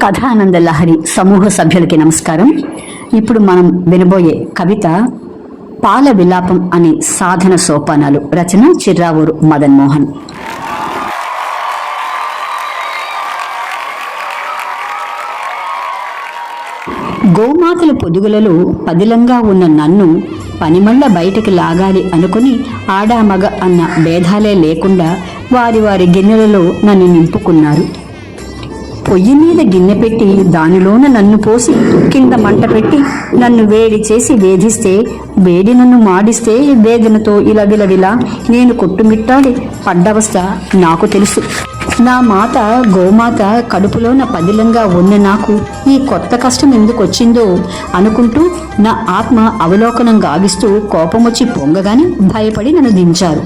కథానంద లహరి సమూహ సభ్యులకి నమస్కారం. ఇప్పుడు మనం వినబోయే కవిత పాల విలాపం అనే సాధన సోపానాలు. రచన చిర్రావూరు మదన్ మోహన్. గోమాతల పొదుగులలో పదిలంగా ఉన్న నన్ను పనిమళ్ళ బయటికి లాగాలి అనుకుని ఆడా మగ అన్న భేదాలే లేకుండా వారి వారి గిన్నెలలో నన్ను నింపుకున్నారు. పొయ్యి మీద గిన్నె పెట్టి దానిలోన నన్ను పోసి కింద మంట పెట్టి నన్ను వేడి చేసి వేధిస్తే, వేడి నన్ను మాడిస్తే వేదనతో ఇలవిలవిలా నేను కొట్టుమిట్టాడి పడ్డవస్థ నాకు తెలుసు. నా మాత గోమాత కడుపులోన పదిలంగా ఉన్న నాకు ఈ కొత్త కష్టం ఎందుకు వచ్చిందో అనుకుంటూ నా ఆత్మ అవలోకనం గావిస్తూ కోపమొచ్చి పొంగగానే భయపడి నన్ను దించారు.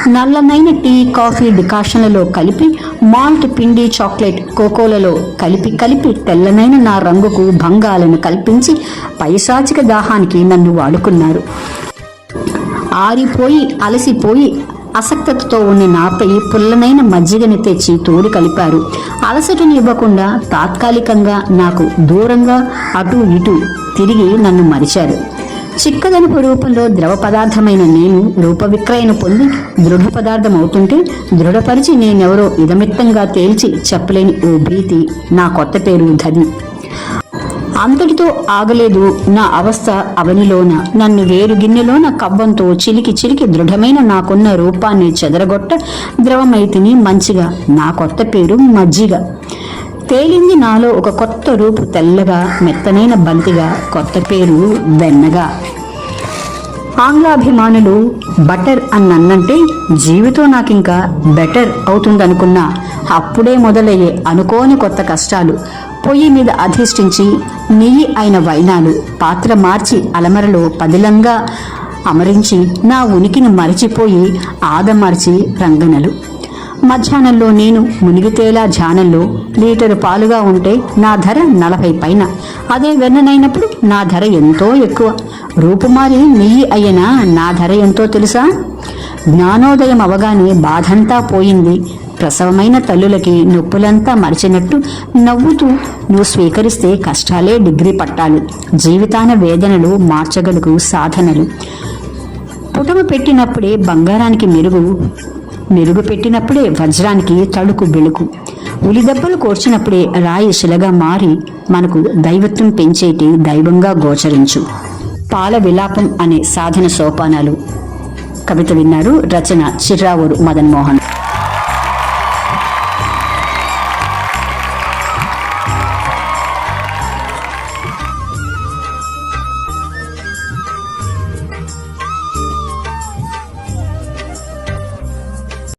నల్లనైన టీ, కాఫీ డికాషన్లలో కలిపి, మాల్ట్, పిండి, చాక్లెట్, కోకోలలో కలిపి తెల్లనైన నా రంగుకు భంగాలను కల్పించి పైశాచిక దాహానికి నన్ను వాడుకున్నారు. ఆరిపోయి అలసిపోయి అసక్తతో ఉన్న నాపై పుల్లనైన మజ్జిగని తెచ్చి తోడు కలిపారు. అలసటని ఇవ్వకుండా తాత్కాలికంగా నాకు దూరంగా అటు ఇటు తిరిగి నన్ను మరిచారు. చిక్కదనపు రూపంలో ద్రవ పదార్థమైన నేను రూప విక్రయణ పొంది దృఢ పదార్థం అవుతుంటే దృఢపరిచి నేనెవరో ఇదమిత్తంగా తేల్చి చెప్పలేని ఓ భీతి. నా కొత్త పేరు ధది. అంతటితో ఆగలేదు నా అవస్థ. అవనిలోన నన్ను వేరు గిన్నెలోన కవ్వంతో చిలికి దృఢమైన నాకున్న రూపాన్ని చెదరగొట్ట ద్రవమైతిని మంచిగా. నా కొత్త పేరు మజ్జిగ. తేలింది నాలో ఒక కొత్త రూపు, తెల్లగా మెత్తనైన బంతిగా. కొత్త పేరు వెన్నగా. ఆంగ్లాభిమానులు బటర్ అన్నంటే జీవితం నాకింకా బెటర్ అవుతుందనుకున్నా. అప్పుడే మొదలయ్యే అనుకోని కొత్త కష్టాలు. పొయ్యి మీద అధిష్ఠించి నెయ్యి అయిన వైనాలు, పాత్ర మార్చి అలమరలో పదిలంగా అమరించి నా ఉనికిని మరిచిపోయి ఆదమర్చి రంగనలు. మధ్యాహ్నంలో నేను మునిగితేలా ధ్యానంలో లీటరు పాలుగా ఉంటే నా ధర 40 పైన. అదే వెన్ననైనప్పుడు నా ధర ఎంతో ఎక్కువ. రూపుమారి నెయ్యి అయ్యనా నా ధర ఎంతో తెలుసా? జ్ఞానోదయం అవగానే బాధంతా పోయింది. ప్రసవమైన తల్లులకి నొప్పులంతా మరిచినట్టు నవ్వుతూ నువ్వు స్వీకరిస్తే కష్టాలే డిగ్రీ పట్టాలు. జీవితాన వేదనలు మార్చగలుగు సాధనలు. పుటమ పెట్టినప్పుడే బంగారానికి మెరుగు పెట్టినప్పుడే వజ్రానికి తడుకు బెళుకు. ఉలిదెబ్బలు కోర్చినప్పుడే రాయి శిలగా మారి మనకు దైవత్వం పెంచేటి దైవంగా గోచరించు. పాల విలాపం అనే సాధన సోపానాలు కవిత విన్నారు. రచన చిర్రావూరు మదన్ మోహన్.